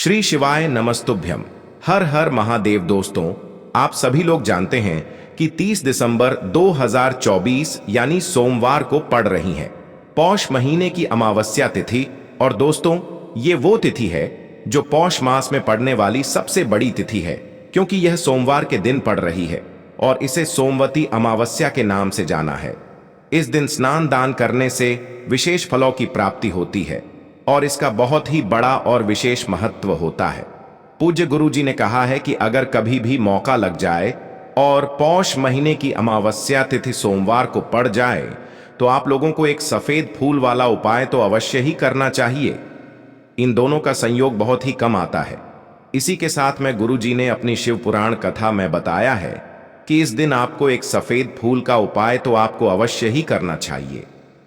श्री शिवाय नमस्तुभ्यम। हर हर महादेव। दोस्तों, आप सभी लोग जानते हैं कि 30 दिसंबर 2024 यानी सोमवार को पड़ रही है पौष महीने की अमावस्या तिथि। और दोस्तों, ये वो तिथि है जो पौष मास में पड़ने वाली सबसे बड़ी तिथि है, क्योंकि यह सोमवार के दिन पड़ रही है और इसे सोमवती अमावस्या के नाम से जाना है। इस दिन स्नान दान करने से विशेष फलों की प्राप्ति होती है और इसका बहुत ही बड़ा और विशेष महत्व होता है। पूज्य गुरु जी ने कहा है कि अगर कभी भी मौका लग जाए और पौष महीने की अमावस्या तिथि सोमवार को पड़ जाए तो आप लोगों को एक सफेद फूल वाला उपाय तो अवश्य ही करना चाहिए। इन दोनों का संयोग बहुत ही कम आता है। इसी के साथ में गुरु जी ने अपनी शिव पुराण कथा में बताया है कि इस दिन आपको एक सफेद फूल का उपाय तो आपको अवश्य ही करना चाहिए,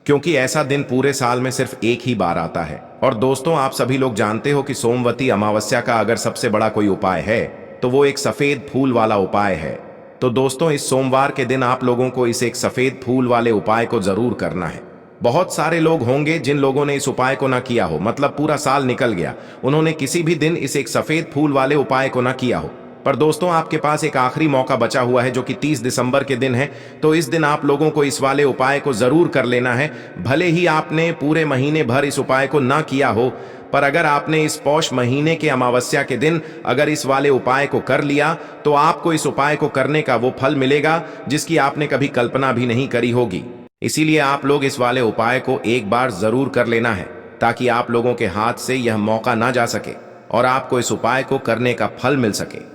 क्योंकि ऐसा दिन पूरे साल में सिर्फ एक ही बार आता है। और दोस्तों, आप सभी लोग जानते हो कि सोमवती अमावस्या का अगर सबसे बड़ा कोई उपाय है तो वो एक सफेद फूल वाला उपाय है। तो दोस्तों, इस सोमवार के दिन आप लोगों को इस एक सफेद फूल वाले उपाय को जरूर करना है। बहुत सारे लोग होंगे जिन लोगों ने इस उपाय को ना किया हो, मतलब पूरा साल निकल गया, उन्होंने किसी भी दिन इस एक सफेद फूल वाले उपाय को ना किया हो। पर दोस्तों, आपके पास एक आखिरी मौका बचा हुआ है जो कि 30 दिसंबर के दिन है। तो इस दिन आप लोगों को इस वाले उपाय को जरूर कर लेना है। भले ही आपने पूरे महीने भर इस उपाय को ना किया हो, पर अगर आपने इस पौष महीने के अमावस्या के दिन अगर इस वाले उपाय को कर लिया तो आपको इस उपाय को करने का वो फल मिलेगा जिसकी आपने कभी कल्पना भी नहीं करी होगी। इसीलिए आप लोग इस वाले उपाय को एक बार जरूर कर लेना है, ताकि आप लोगों के हाथ से यह मौका ना जा सके और आपको इस उपाय को करने का फल मिल सके।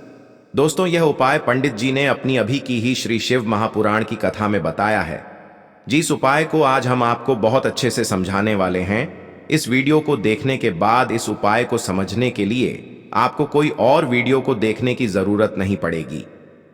दोस्तों, यह उपाय पंडित जी ने अपनी अभी की ही श्री शिव महापुराण की कथा में बताया है। जिस उपाय को आज हम आपको बहुत अच्छे से समझाने वाले हैं, इस वीडियो को देखने के बाद इस उपाय को समझने के लिए आपको कोई और वीडियो को देखने की जरूरत नहीं पड़ेगी।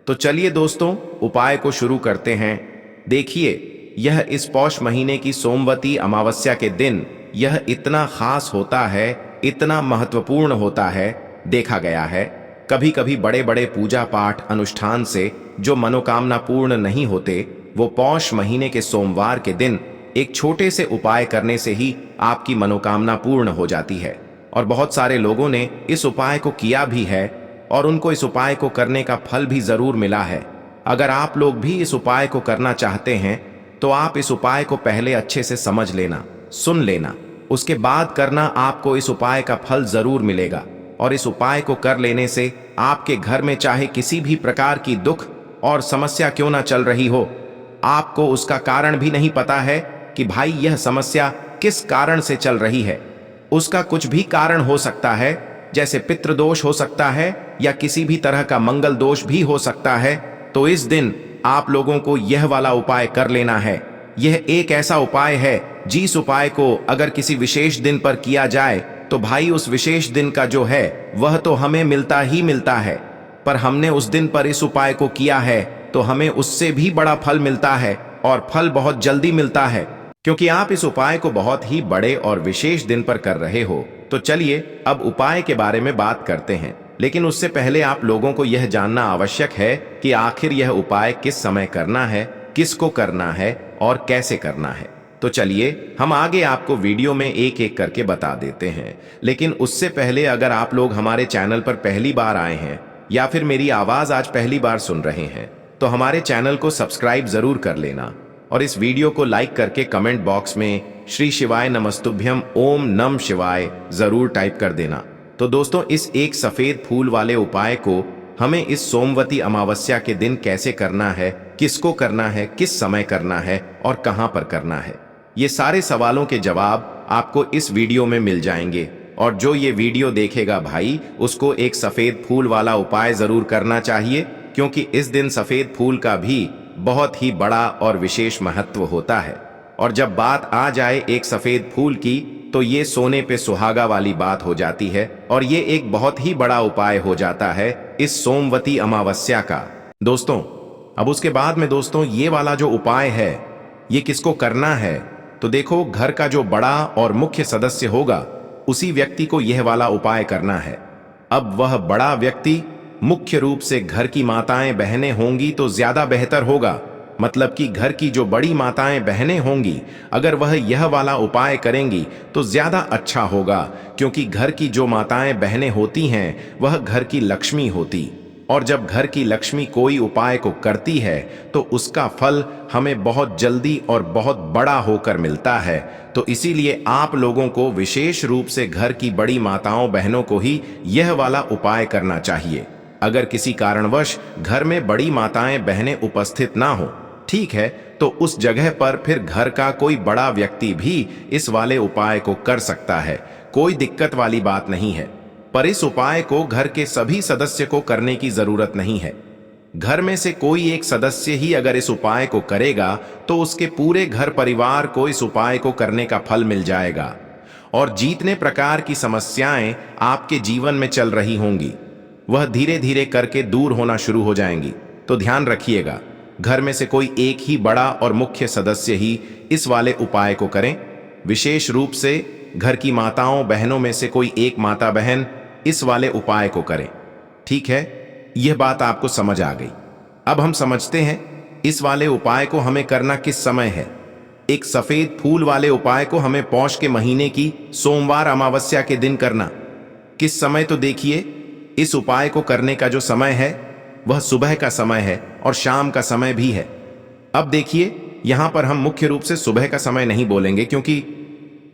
तो चलिए दोस्तों, उपाय को शुरू करते हैं। देखिए, यह इस पौष महीने की सोमवती अमावस्या के दिन यह इतना खास होता है, इतना महत्वपूर्ण होता है। देखा गया है कभी कभी बड़े बड़े पूजा पाठ अनुष्ठान से जो मनोकामना पूर्ण नहीं होते, वो पौष महीने के सोमवार के दिन एक छोटे से उपाय करने से ही आपकी मनोकामना पूर्ण हो जाती है। और बहुत सारे लोगों ने इस उपाय को किया भी है और उनको इस उपाय को करने का फल भी जरूर मिला है। अगर आप लोग भी इस उपाय को करना चाहते हैं तो आप इस उपाय को पहले अच्छे से समझ लेना, सुन लेना, उसके बाद करना। आपको इस उपाय का फल जरूर मिलेगा और इस उपाय को कर लेने से आपके घर में चाहे किसी भी प्रकार की दुख और समस्या क्यों ना चल रही हो, आपको उसका कारण भी नहीं पता है कि भाई यह समस्या किस कारण से चल रही है। उसका कुछ भी कारण हो सकता है, जैसे पितृदोष हो सकता है या किसी भी तरह का मंगल दोष भी हो सकता है। तो इस दिन आप लोगों को यह वाला उपाय कर लेना है। यह एक ऐसा उपाय है जिस उपाय को अगर किसी विशेष दिन पर किया जाए तो भाई उस विशेष दिन का जो है वह तो हमें मिलता ही मिलता है, पर हमने उस दिन पर इस उपाय को किया है तो हमें उससे भी बड़ा फल मिलता है और फल बहुत जल्दी मिलता है, क्योंकि आप इस उपाय को बहुत ही बड़े और विशेष दिन पर कर रहे हो। तो चलिए अब उपाय के बारे में बात करते हैं, लेकिन उससे पहले आप लोगों को यह जानना आवश्यक है कि आखिर यह उपाय किस समय करना है, किसको करना है और कैसे करना है। तो चलिए हम आगे आपको वीडियो में एक एक करके बता देते हैं। लेकिन उससे पहले अगर आप लोग हमारे चैनल पर पहली बार आए हैं या फिर मेरी आवाज आज पहली बार सुन रहे हैं तो हमारे चैनल को सब्सक्राइब जरूर कर लेना और इस वीडियो को लाइक करके कमेंट बॉक्स में श्री शिवाय नमस्तुभ्यम ओम नम शिवाय जरूर टाइप कर देना। तो दोस्तों, इस एक सफेद फूल वाले उपाय को हमें इस सोमवती अमावस्या के दिन कैसे करना है, किसको करना है, किस समय करना है और कहां पर करना है, ये सारे सवालों के जवाब आपको इस वीडियो में मिल जाएंगे। और जो ये वीडियो देखेगा भाई, उसको एक सफेद फूल वाला उपाय जरूर करना चाहिए, क्योंकि इस दिन सफेद फूल का भी बहुत ही बड़ा और विशेष महत्व होता है। और जब बात आ जाए एक सफेद फूल की तो ये सोने पे सुहागा वाली बात हो जाती है और ये एक बहुत ही बड़ा उपाय हो जाता है इस सोमवती अमावस्या का। दोस्तों, अब उसके बाद में दोस्तों ये वाला जो उपाय है ये किसको करना है, तो देखो, घर का जो बड़ा और मुख्य सदस्य होगा उसी व्यक्ति को यह वाला उपाय करना है। अब वह बड़ा व्यक्ति मुख्य रूप से घर की माताएं बहनें होंगी तो ज्यादा बेहतर होगा, मतलब कि घर की जो बड़ी माताएं बहनें होंगी, अगर वह यह वाला उपाय करेंगी तो ज्यादा अच्छा होगा, क्योंकि घर की जो माताएं बहनें होती हैं वह घर की लक्ष्मी होती, और जब घर की लक्ष्मी कोई उपाय को करती है तो उसका फल हमें बहुत जल्दी और बहुत बड़ा होकर मिलता है। तो इसीलिए आप लोगों को विशेष रूप से घर की बड़ी माताओं बहनों को ही यह वाला उपाय करना चाहिए। अगर किसी कारणवश घर में बड़ी माताएं बहनें उपस्थित ना हो, ठीक है, तो उस जगह पर फिर घर का कोई बड़ा व्यक्ति भी इस वाले उपाय को कर सकता है, कोई दिक्कत वाली बात नहीं है। पर इस उपाय को घर के सभी सदस्य को करने की जरूरत नहीं है। घर में से कोई एक सदस्य ही अगर इस उपाय को करेगा तो उसके पूरे घर परिवार को इस उपाय को करने का फल मिल जाएगा, और जितने प्रकार की समस्याएं आपके जीवन में चल रही होंगी वह धीरे धीरे करके दूर होना शुरू हो जाएंगी। तो ध्यान रखिएगा, घर में से कोई एक ही बड़ा और मुख्य सदस्य ही इस वाले उपाय को करें। विशेष रूप से घर की माताओं बहनों में से कोई एक माता बहन इस वाले उपाय को करें। ठीक है, यह बात आपको समझ आ गई। अब हम समझते हैं इस वाले उपाय को हमें करना किस समय है। एक सफेद फूल वाले उपाय को हमें पौष के महीने की सोमवार अमावस्या के दिन करना। किस समय, तो देखिए, इस उपाय को करने का जो समय है वह सुबह का समय है और शाम का समय भी है। अब देखिए, यहां पर हम मुख्य रूप से सुबह का समय नहीं बोलेंगे, क्योंकि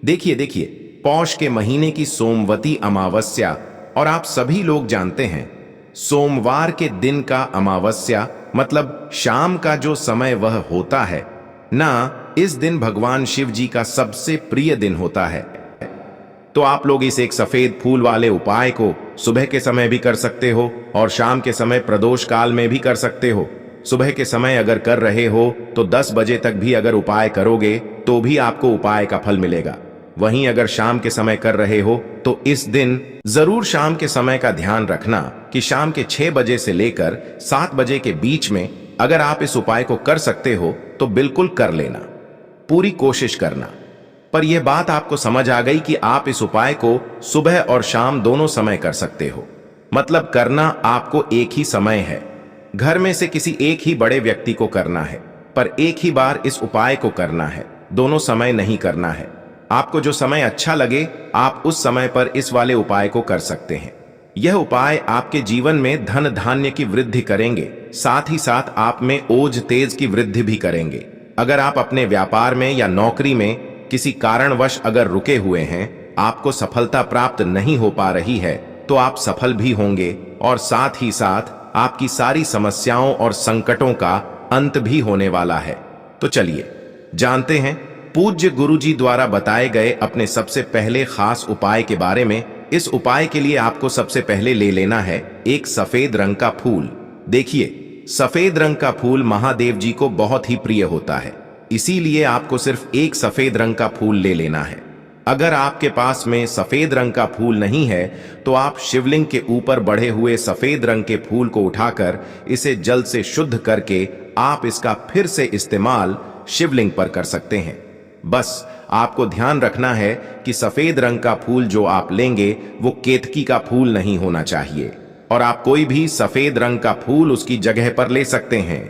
देखिए पौष के महीने की सोमवती अमावस्या, और आप सभी लोग जानते हैं सोमवार के दिन का अमावस्या मतलब शाम का जो समय वह होता है ना, इस दिन भगवान शिव जी का सबसे प्रिय दिन होता है। तो आप लोग इस एक सफेद फूल वाले उपाय को सुबह के समय भी कर सकते हो और शाम के समय प्रदोष काल में भी कर सकते हो। सुबह के समय अगर कर रहे हो तो 10 बजे तक भी अगर उपाय करोगे तो भी आपको उपाय का फल मिलेगा। वहीं अगर शाम के समय कर रहे हो तो इस दिन जरूर शाम के समय का ध्यान रखना कि शाम के 6 बजे से लेकर 7 बजे के बीच में अगर आप इस उपाय को कर सकते हो तो बिल्कुल कर लेना, पूरी कोशिश करना। पर यह बात आपको समझ आ गई कि आप इस उपाय को सुबह और शाम दोनों समय कर सकते हो, मतलब करना आपको एक ही समय है। घर में से किसी एक ही बड़े व्यक्ति को करना है, पर एक ही बार इस उपाय को करना है, दोनों समय नहीं करना है। आपको जो समय अच्छा लगे आप उस समय पर इस वाले उपाय को कर सकते हैं। यह उपाय आपके जीवन में धन धान्य की वृद्धि करेंगे, साथ ही साथ आप में ओज तेज की वृद्धि भी करेंगे। अगर आप अपने व्यापार में या नौकरी में किसी कारणवश अगर रुके हुए हैं, आपको सफलता प्राप्त नहीं हो पा रही है, तो आप सफल भी होंगे और साथ ही साथ आपकी सारी समस्याओं और संकटों का अंत भी होने वाला है। तो चलिए जानते हैं पूज्य गुरुजी द्वारा बताए गए अपने सबसे पहले खास उपाय के बारे में। इस उपाय के लिए आपको सबसे पहले ले लेना है एक सफेद रंग का फूल। देखिए, सफेद रंग का फूल महादेव जी को बहुत ही प्रिय होता है, इसीलिए आपको सिर्फ एक सफेद रंग का फूल ले लेना है। अगर आपके पास में सफेद रंग का फूल नहीं है तो आप शिवलिंग के ऊपर बढ़े हुए सफेद रंग के फूल को उठाकर इसे जल से शुद्ध करके आप इसका फिर से इस्तेमाल शिवलिंग पर कर सकते हैं। बस आपको ध्यान रखना है कि सफेद रंग का फूल जो आप लेंगे वो केतकी का फूल नहीं होना चाहिए, और आप कोई भी सफेद रंग का फूल उसकी जगह पर ले सकते हैं।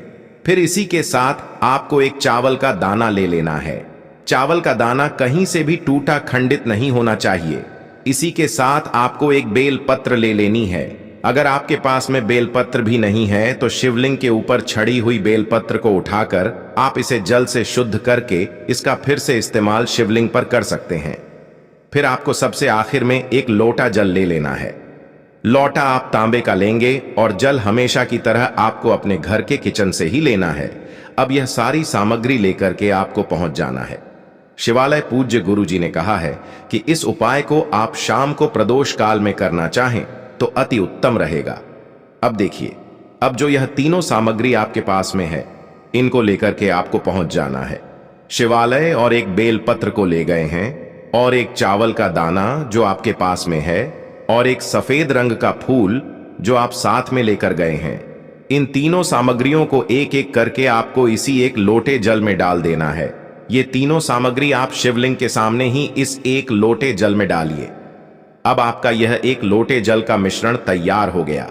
फिर इसी के साथ आपको एक चावल का दाना ले लेना है। चावल का दाना कहीं से भी टूटा खंडित नहीं होना चाहिए। इसी के साथ आपको एक बेल पत्र ले लेनी है। अगर आपके पास में बेल पत्र भी नहीं है तो शिवलिंग के ऊपर छड़ी हुई बेल पत्र को उठाकर आप इसे जल से शुद्ध करके इसका फिर से इस्तेमाल शिवलिंग पर कर सकते हैं। फिर आपको सबसे आखिर में एक लोटा जल ले लेना है। लोटा आप तांबे का लेंगे और जल हमेशा की तरह आपको अपने घर के किचन से ही लेना है। अब यह सारी सामग्री लेकर के आपको पहुंच जाना है शिवालय। पूज्य गुरु जी ने कहा है कि इस उपाय को आप शाम को प्रदोष काल में करना चाहें तो अति उत्तम रहेगा। अब देखिए, अब जो यह तीनों सामग्री आपके पास में है, इनको लेकर के आपको पहुंच जाना है शिवालय, और एक बेल पत्र को ले गए हैं, और एक चावल का दाना जो आपके पास में है, और एक सफेद रंग का फूल जो आप साथ में लेकर गए हैं। इन तीनों सामग्रियों को एक एक करके आपको इसी एक लोटे जल में डाल देना है। ये तीनों सामग्री आप शिवलिंग के सामने ही इस एक लोटे जल में डालिए। अब आपका यह एक लोटे जल का मिश्रण तैयार हो गया।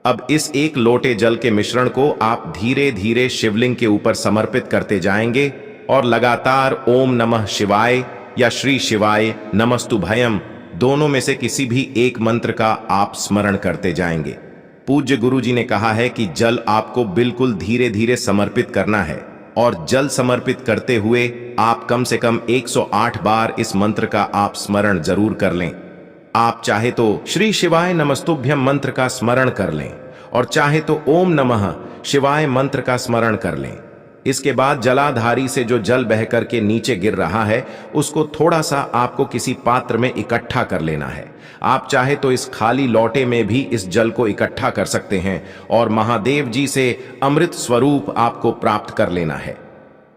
अब इस एक लोटे जल के मिश्रण को आप धीरे धीरे शिवलिंग के ऊपर समर्पित करते जाएंगे और लगातार ओम नमः शिवाय या श्री शिवाय नमस्तुभयम दोनों में से किसी भी एक मंत्र का आप स्मरण करते जाएंगे। पूज्य गुरु जी ने कहा है कि जल आपको बिल्कुल धीरे धीरे समर्पित करना है और जल समर्पित करते हुए आप कम से कम 108 बार इस मंत्र का आप स्मरण जरूर कर लें। आप चाहे तो श्री शिवाय नमस्तुभ्यम मंत्र का स्मरण कर लें और चाहे तो ओम नमः शिवाय मंत्र का स्मरण कर लें। इसके बाद जलाधारी से जो जल बह करके नीचे गिर रहा है उसको थोड़ा सा आपको किसी पात्र में इकट्ठा कर लेना है। आप चाहे तो इस खाली लोटे में भी इस जल को इकट्ठा कर सकते हैं और महादेव जी से अमृत स्वरूप आपको प्राप्त कर लेना है।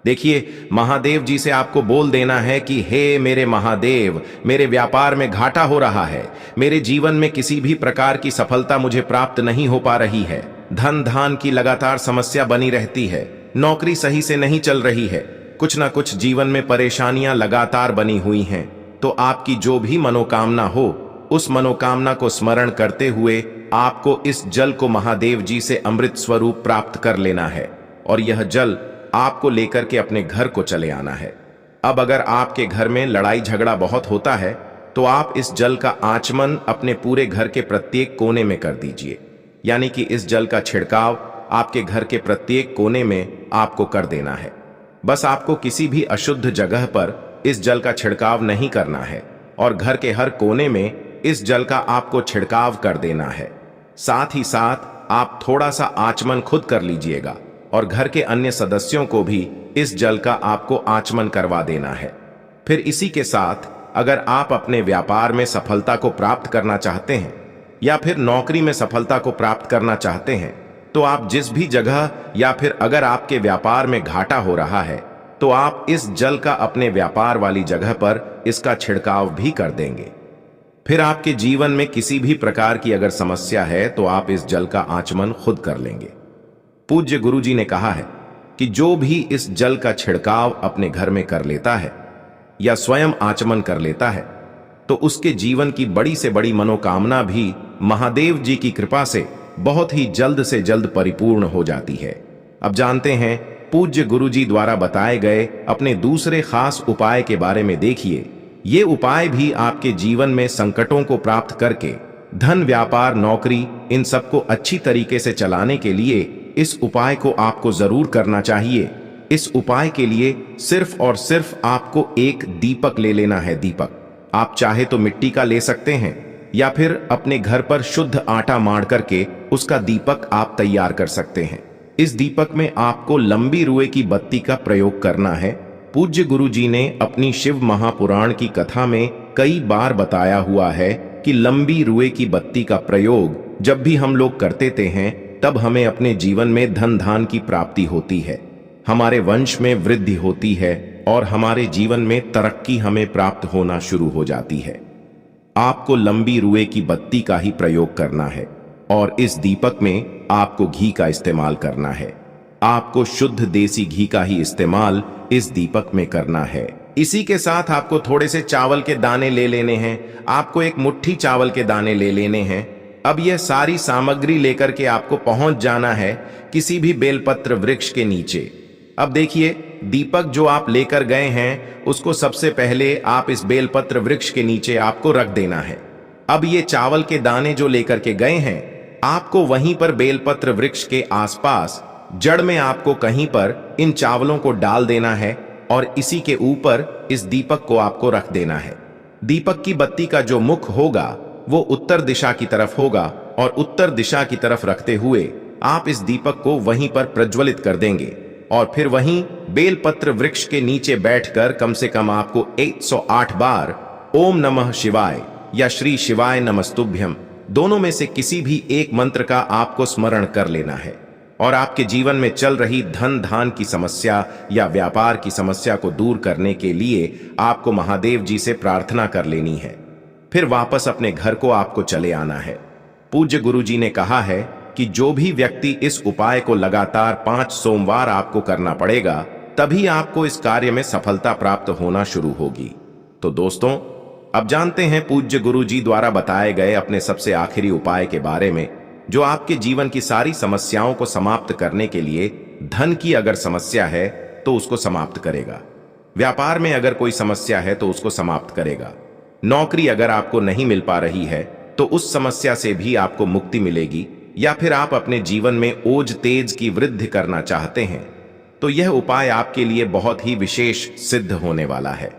देखिए, महादेव जी से आपको बोल देना है कि हे मेरे महादेव, मेरे व्यापार में घाटा हो रहा है, मेरे जीवन में किसी भी प्रकार की सफलता मुझे प्राप्त नहीं हो पा रही है, धन धान की लगातार समस्या बनी रहती है, नौकरी सही से नहीं चल रही है, कुछ ना कुछ जीवन में परेशानियां लगातार बनी हुई हैं। तो आपकी जो भी मनोकामना हो उस मनोकामना को स्मरण करते हुए आपको इस जल को महादेव जी से अमृत स्वरूप प्राप्त कर लेना है और यह जल आपको लेकर के अपने घर को चले आना है। अब अगर आपके घर में लड़ाई झगड़ा बहुत होता है तो आप इस जल का आचमन अपने पूरे घर के प्रत्येक कोने में कर दीजिए, यानी कि इस जल का छिड़काव आपके घर के प्रत्येक कोने में आपको कर देना है। बस आपको किसी भी अशुद्ध जगह पर इस जल का छिड़काव नहीं करना है और घर के हर कोने में इस जल का आपको छिड़काव कर देना है। साथ ही साथ आप थोड़ा सा आचमन खुद कर लीजिएगा और घर के अन्य सदस्यों को भी इस जल का आपको आचमन करवा देना है। फिर इसी के साथ अगर आप अपने व्यापार में सफलता को प्राप्त करना चाहते हैं या फिर नौकरी में सफलता को प्राप्त करना चाहते हैं तो आप जिस भी जगह या फिर अगर आपके व्यापार में घाटा हो रहा है तो आप इस जल का अपने व्यापार वाली जगह पर इसका छिड़काव भी कर देंगे। फिर आपके जीवन में किसी भी प्रकार की अगर समस्या है तो आप इस जल का आचमन खुद कर लेंगे। पूज्य गुरु जी ने कहा है कि जो भी इस जल का छिड़काव अपने घर में कर लेता है या स्वयं आचमन कर लेता है तो उसके जीवन की बड़ी से बड़ी मनोकामना भी महादेव जी की कृपा से बहुत ही जल्द से जल्द परिपूर्ण हो जाती है। अब जानते हैं पूज्य गुरु जी द्वारा बताए गए अपने दूसरे खास उपाय के बारे में। देखिए, ये उपाय भी आपके जीवन में संकटों को प्राप्त करके धन, व्यापार, नौकरी इन सबको अच्छी तरीके से चलाने के लिए इस उपाय को आपको जरूर करना चाहिए। इस उपाय के लिए सिर्फ और सिर्फ आपको एक दीपक ले लेना है। दीपक आप चाहे तो मिट्टी का ले सकते हैं या फिर अपने घर पर शुद्ध आटा मार करके उसका दीपक आप तैयार कर सकते हैं। इस दीपक में आपको लंबी रुए की बत्ती का प्रयोग करना है। पूज्य गुरु जी ने अपनी शिव महापुराण की कथा में कई बार बताया हुआ है कि लंबी रुए की बत्ती का प्रयोग जब भी हम लोग करते हैं तब हमें अपने जीवन में धन धान की प्राप्ति होती है, हमारे वंश में वृद्धि होती है और हमारे जीवन में तरक्की हमें प्राप्त होना शुरू हो जाती है। आपको लंबी रुए की बत्ती का ही प्रयोग करना है और इस दीपक में आपको घी का इस्तेमाल करना है। आपको शुद्ध देसी घी का ही इस्तेमाल इस दीपक में करना है। इसी के साथ आपको थोड़े से चावल के दाने ले लेने हैं। आपको एक मुट्ठी चावल के दाने ले लेने हैं। अब यह सारी सामग्री लेकर के आपको पहुंच जाना है किसी भी बेलपत्र वृक्ष के नीचे। अब देखिए, दीपक जो आप लेकर गए हैं उसको सबसे पहले आप इस बेलपत्र वृक्ष के नीचे आपको रख देना है। अब ये चावल के दाने जो लेकर के गए हैं आपको वहीं पर बेलपत्र वृक्ष के आसपास जड़ में आपको कहीं पर इन चावलों को डाल देना है और इसी के ऊपर इस दीपक को आपको रख देना है। दीपक की बत्ती का जो मुख होगा वो उत्तर दिशा की तरफ होगा और उत्तर दिशा की तरफ रखते हुए आप इस दीपक को वहीं पर प्रज्वलित कर देंगे और फिर वहीं बेलपत्र वृक्ष के नीचे बैठकर कम से कम आपको 108 बार ओम नमः शिवाय या श्री शिवाय नमस्तुभ्यम दोनों में से किसी भी एक मंत्र का आपको स्मरण कर लेना है और आपके जीवन में चल रही धन धान की समस्या या व्यापार की समस्या को दूर करने के लिए आपको महादेव जी से प्रार्थना कर लेनी है। फिर वापस अपने घर को आपको चले आना है। पूज्य गुरु जी ने कहा है कि जो भी व्यक्ति इस उपाय को लगातार 5 सोमवार आपको करना पड़ेगा तभी आपको इस कार्य में सफलता प्राप्त होना शुरू होगी। तो दोस्तों, अब जानते हैं पूज्य गुरु जी द्वारा बताए गए अपने सबसे आखिरी उपाय के बारे में। जो आपके जीवन की सारी समस्याओं को समाप्त करने के लिए धन की अगर समस्या है तो उसको समाप्त करेगा, व्यापार में अगर कोई समस्या है तो उसको समाप्त करेगा, नौकरी अगर आपको नहीं मिल पा रही है तो उस समस्या से भी आपको मुक्ति मिलेगी, या फिर आप अपने जीवन में ओज तेज की वृद्धि करना चाहते हैं तो यह उपाय आपके लिए बहुत ही विशेष सिद्ध होने वाला है।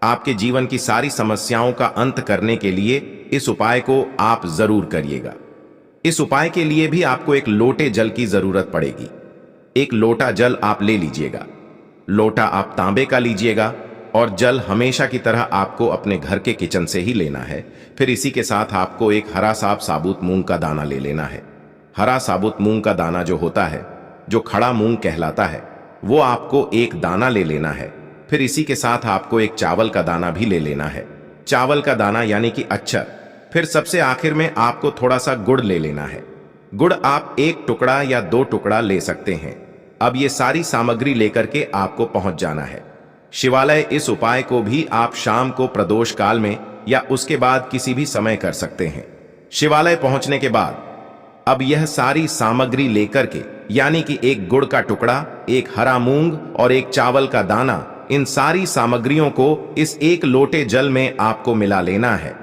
आपके जीवन की सारी समस्याओं का अंत करने के लिए इस उपाय को आप जरूर करिएगा। इस उपाय के लिए भी आपको एक लोटे जल की जरूरत पड़ेगी। एक लोटा जल आप ले लीजिएगा। लोटा आप तांबे का लीजिएगा और जल हमेशा की तरह आपको अपने घर के किचन से ही लेना है। फिर इसी के साथ आपको एक हरा साबुत मूंग का दाना ले लेना है। हरा साबुत मूंग का दाना जो होता है, जो खड़ा मूंग कहलाता है, वो आपको एक दाना ले लेना है। फिर इसी के साथ आपको एक चावल का दाना भी ले लेना है। चावल का दाना यानी कि अक्षर। फिर सबसे आखिर में आपको थोड़ा सा गुड़ ले लेना है। गुड़ आप एक टुकड़ा या 2 टुकड़ा ले सकते हैं। अब ये सारी सामग्री लेकर के आपको पहुंच जाना है शिवालय। इस उपाय को भी आप शाम को प्रदोष काल में या उसके बाद किसी भी समय कर सकते हैं। शिवालय पहुंचने के बाद अब यह सारी सामग्री लेकर के, यानी कि एक गुड़ का टुकड़ा, एक हरा मूंग और एक चावल का दाना, इन सारी सामग्रियों को इस एक लोटे जल में आपको मिला लेना है।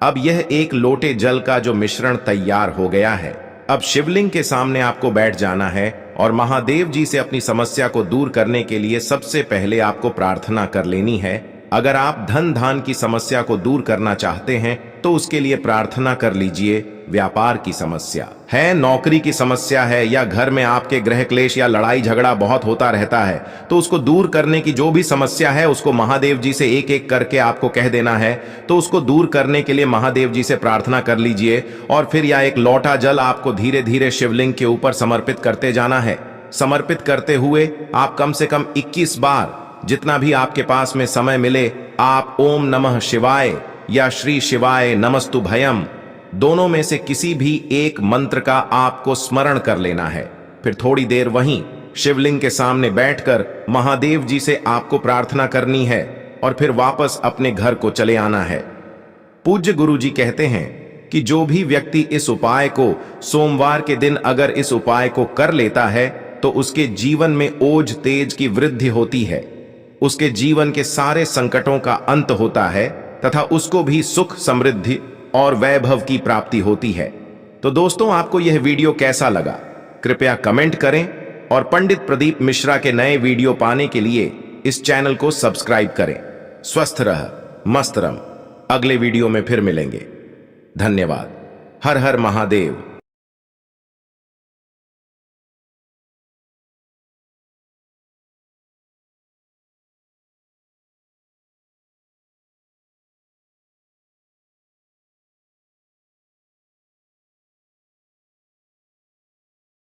अब यह एक लोटे जल का जो मिश्रण तैयार हो गया है, अब शिवलिंग के सामने आपको बैठ जाना है और महादेव जी से अपनी समस्या को दूर करने के लिए सबसे पहले आपको प्रार्थना कर लेनी है। अगर आप धन धान की समस्या को दूर करना चाहते हैं तो उसके लिए प्रार्थना कर लीजिए। व्यापार की समस्या है, नौकरी की समस्या है, या घर में आपके गृह क्लेश या लड़ाई झगड़ा बहुत होता रहता है, तो उसको दूर करने की जो भी समस्या है उसको महादेव जी से एक एक करके आपको कह देना है। तो उसको दूर करने के लिए महादेव जी से प्रार्थना कर लीजिए और फिर यह एक लोटा जल आपको धीरे धीरे शिवलिंग के ऊपर समर्पित करते जाना है। समर्पित करते हुए आप कम से कम 21 बार, जितना भी आपके पास में समय मिले, आप ओम नमः शिवाय या श्री शिवाय नमस्तु भयम, दोनों में से किसी भी एक मंत्र का आपको स्मरण कर लेना है। फिर थोड़ी देर वहीं शिवलिंग के सामने बैठकर महादेव जी से आपको प्रार्थना करनी है और फिर वापस अपने घर को चले आना है। पूज्य गुरु जी कहते हैं कि जो भी व्यक्ति इस उपाय को सोमवार के दिन अगर इस उपाय को कर लेता है तो उसके जीवन में ओज तेज की वृद्धि होती है, उसके जीवन के सारे संकटों का अंत होता है तथा उसको भी सुख, समृद्धि और वैभव की प्राप्ति होती है। तो दोस्तों, आपको यह वीडियो कैसा लगा कृपया कमेंट करें और पंडित प्रदीप मिश्रा के नए वीडियो पाने के लिए इस चैनल को सब्सक्राइब करें। स्वस्थ रह, मस्त रह। अगले वीडियो में फिर मिलेंगे। धन्यवाद। हर हर महादेव।